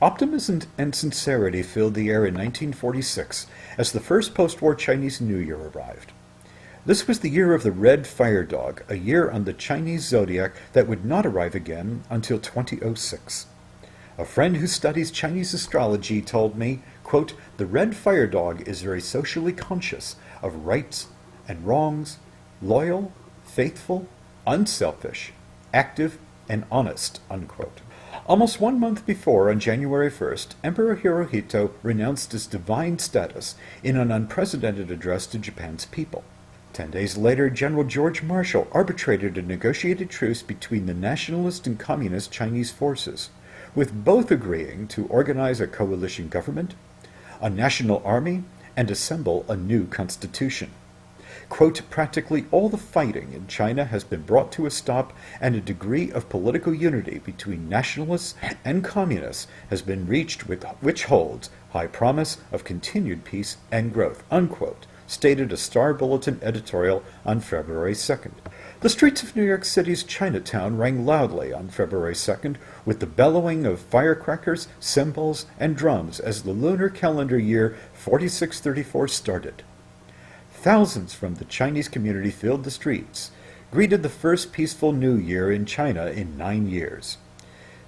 Optimism and sincerity filled the air in 1946 as the first post-war Chinese New Year arrived. This was the year of the Red Fire Dog, a year on the Chinese zodiac that would not arrive again until 2006. A friend who studies Chinese astrology told me, quote, "The Red Fire Dog is very socially conscious of rights and wrongs, loyal, faithful, unselfish, active, and honest," unquote. Almost 1 month before, on January 1st, Emperor Hirohito renounced his divine status in an unprecedented address to Japan's people. 10 days later, General George Marshall arbitrated a negotiated truce between the nationalist and communist Chinese forces, with both agreeing to organize a coalition government, a national army, and assemble a new constitution. Quote, "Practically all the fighting in China has been brought to a stop, and a degree of political unity between nationalists and communists has been reached which holds high promise of continued peace and growth," unquote, stated a Star Bulletin editorial on February 2nd. The streets of New York City's Chinatown rang loudly on February 2nd with the bellowing of firecrackers, cymbals, and drums as the lunar calendar year 4634 started. Thousands from the Chinese community filled the streets, greeted the first peaceful New Year in China in 9 years.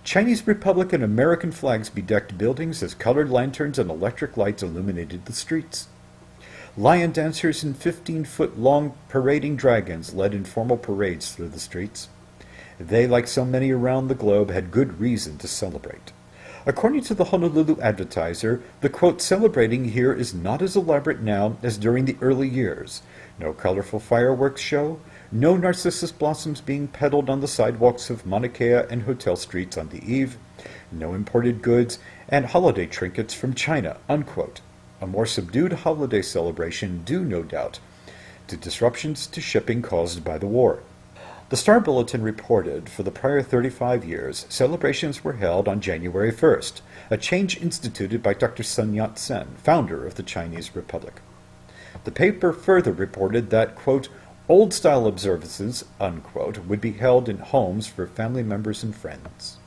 Chinese Republic and American flags bedecked buildings as colored lanterns and electric lights illuminated the streets. Lion dancers and 15-foot-long parading dragons led informal parades through the streets. They, like so many around the globe, had good reason to celebrate. According to the Honolulu Advertiser, the quote, "Celebrating here is not as elaborate now as during the early years. No colorful fireworks show, no narcissus blossoms being peddled on the sidewalks of Mauna Kea and hotel streets on the eve, no imported goods and holiday trinkets from China," unquote. A more subdued holiday celebration due, no doubt, to disruptions to shipping caused by the war. The Star Bulletin reported for the prior 35 years, celebrations were held on January 1st, a change instituted by Dr. Sun Yat-sen, founder of the Chinese Republic. The paper further reported that, quote, "old-style observances," unquote, would be held in homes for family members and friends.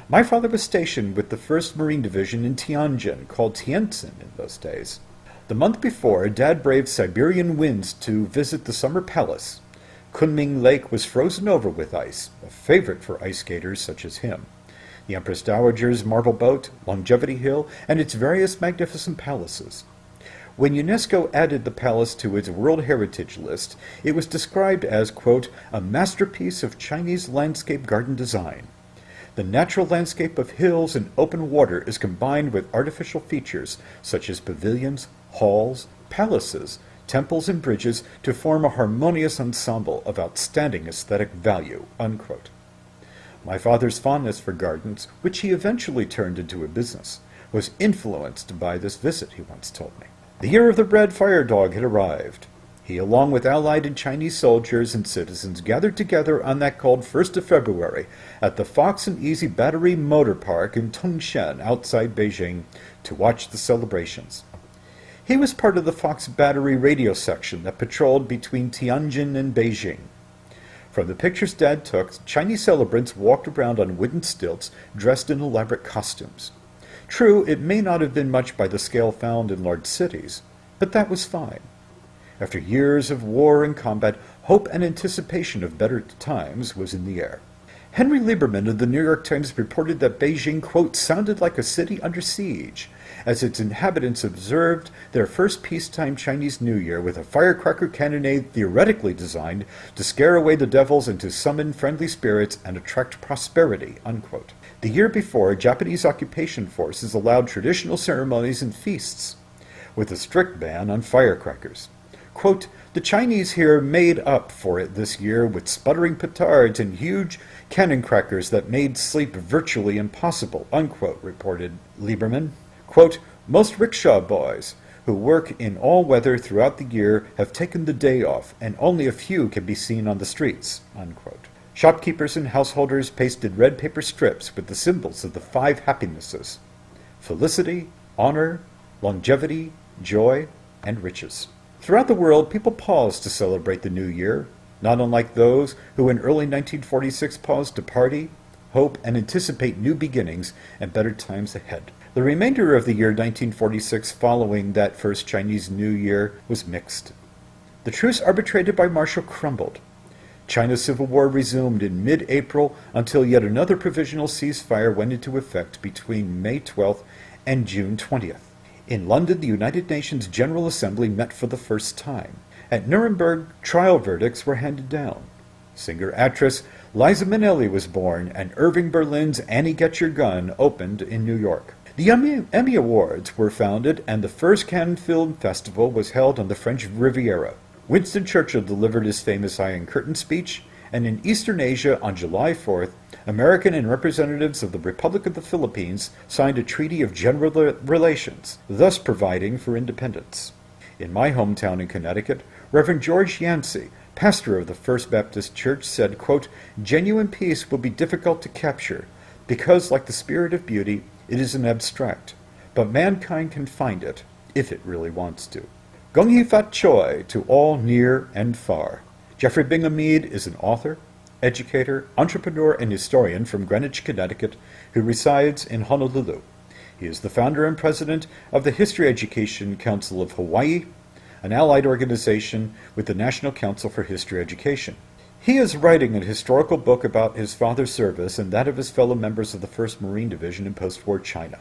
My father was stationed with the 1st Marine Division in Tianjin, called Tianjin in those days. The month before, Dad braved Siberian winds to visit the Summer Palace. Kunming Lake was frozen over with ice, a favorite for ice skaters such as him. The Empress Dowager's marble boat, Longevity Hill, and its various magnificent palaces. When UNESCO added the palace to its World Heritage List, it was described as, quote, "a masterpiece of Chinese landscape garden design. The natural landscape of hills and open water is combined with artificial features such as pavilions, halls, palaces, temples, and bridges to form a harmonious ensemble of outstanding aesthetic value," unquote. My father's fondness for gardens, which he eventually turned into a business, was influenced by this visit, he once told me. The year of the Red Fire Dog had arrived. He, along with Allied and Chinese soldiers and citizens, gathered together on that called 1st of February at the Fox and Easy Battery Motor Park in Tongshan outside Beijing to watch the celebrations. He was part of the Fox Battery radio section that patrolled between Tianjin and Beijing. From the pictures Dad took, Chinese celebrants walked around on wooden stilts dressed in elaborate costumes. True, it may not have been much by the scale found in large cities, but that was fine. After years of war and combat, hope and anticipation of better times was in the air. Henry Lieberman of the New York Times reported that Beijing, quote, "sounded like a city under siege," as its inhabitants observed their first peacetime Chinese New Year with a firecracker cannonade theoretically designed to scare away the devils and to summon friendly spirits and attract prosperity, unquote. The year before, Japanese occupation forces allowed traditional ceremonies and feasts, with a strict ban on firecrackers. Quote, "The Chinese here made up for it this year with sputtering petards and huge cannon crackers that made sleep virtually impossible," unquote, reported Lieberman. Quote, "Most rickshaw boys who work in all weather throughout the year have taken the day off, and only a few can be seen on the streets," unquote. Shopkeepers and householders pasted red paper strips with the symbols of the 5 happinesses: felicity, honor, longevity, joy, and riches. Throughout the world, people paused to celebrate the new year, not unlike those who in early 1946 paused to party, hope, and anticipate new beginnings and better times ahead. The remainder of the year 1946 following that first Chinese New Year was mixed. The truce arbitrated by Marshall crumbled. China's civil war resumed in mid-April until yet another provisional ceasefire went into effect between May 12th and June 20th. In London, the United Nations General Assembly met for the first time. At Nuremberg, trial verdicts were handed down. Singer-actress Liza Minnelli was born, and Irving Berlin's Annie Get Your Gun opened in New York. The Emmy Awards were founded, and the first Cannes Film Festival was held on the French Riviera. Winston Churchill delivered his famous Iron Curtain speech, and in Eastern Asia on July 4th, American and representatives of the Republic of the Philippines signed a treaty of general relations, thus providing for independence. In my hometown in Connecticut, Reverend George Yancey, pastor of the First Baptist Church, said, quote, "Genuine peace will be difficult to capture because, like the spirit of beauty, it is an abstract, but mankind can find it if it really wants to." Gong Hee Fat Choi to all near and far. Jeffrey Bingham Mead is an author, educator, entrepreneur, and historian from Greenwich, Connecticut, who resides in Honolulu. He is the founder and president of the History Education Council of Hawaii, an allied organization with the National Council for History Education. He is writing a historical book about his father's service and that of his fellow members of the 1st Marine Division in post-war China.